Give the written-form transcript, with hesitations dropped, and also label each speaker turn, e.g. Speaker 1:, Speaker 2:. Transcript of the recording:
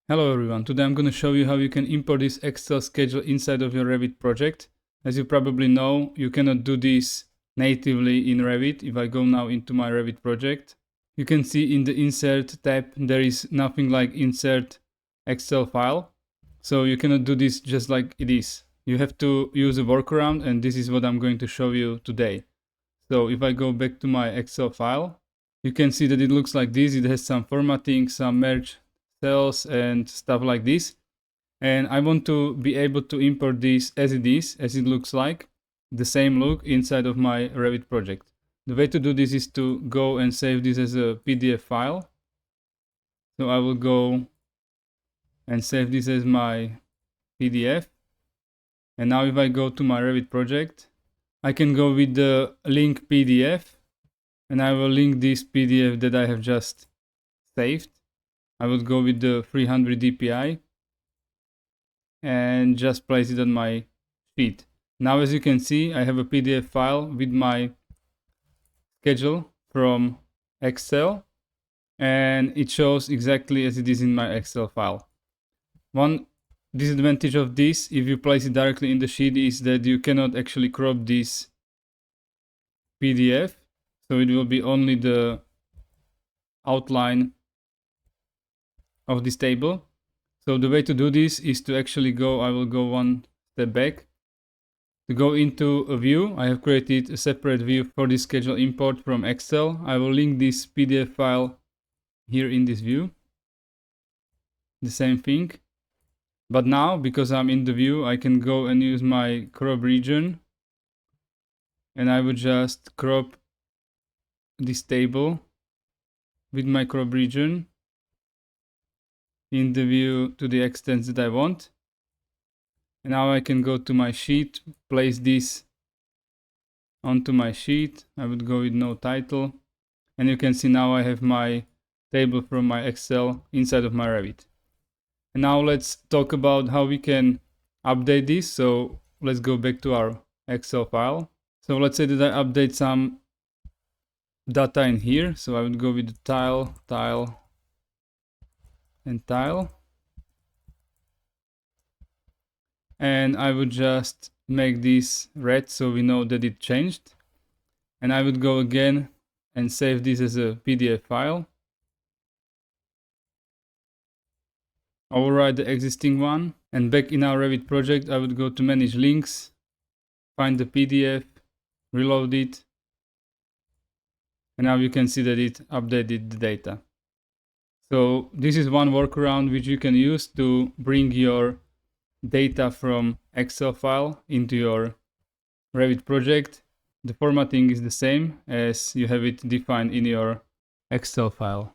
Speaker 1: Hello everyone, today I'm going to show you how you can import this Excel schedule inside of your Revit project. As you probably know, you cannot do this natively in Revit. If I go now into my Revit project, you can see in the Insert tab there is nothing like Insert Excel file. So you cannot do this just like it is. You have to use a workaround, and this is what I'm going to show you today. So if I go back to my Excel file, you can see that it looks like this. It has some formatting, some merge cells and stuff like this. And I want to be able to import this as it is, as it looks like, the same look inside of my Revit project. The way to do this is to go and save this as a PDF file. So I will go and save this as my PDF. And now if I go to my Revit project, I can go with the link PDF, and I will link this PDF that I have just saved. I would go with the 300 dpi and just place it on my sheet. Now as you can see, I have a PDF file with my schedule from Excel, and it shows exactly as it is in my Excel file. One disadvantage of this, if you place it directly in the sheet, is that you cannot actually crop this PDF, so it will be only the outline of this table. So the way to do this is to actually go, I will go one step back. To go into a view, I have created a separate view for this schedule import from Excel. I will link this PDF file here in this view. The same thing. But now, because I'm in the view, I can go and use my crop region. And I would just crop this table with my crop region in the view to the extent that I want. And now I can go to my sheet, place this onto my sheet. I would go with no title. And you can see now I have my table from my Excel inside of my Revit. And now let's talk about how we can update this. So let's go back to our Excel file. So let's say that I update some data in here. So I would go with the tile, tile, and tile. And I would just make this red so we know that it changed. And I would go again and save this as a PDF file. Override the existing one. And back in our Revit project, I would go to manage links, find the PDF, reload it. And now you can see that it updated the data. So this is one workaround which you can use to bring your data from Excel file into your Revit project. The formatting is the same as you have it defined in your Excel file.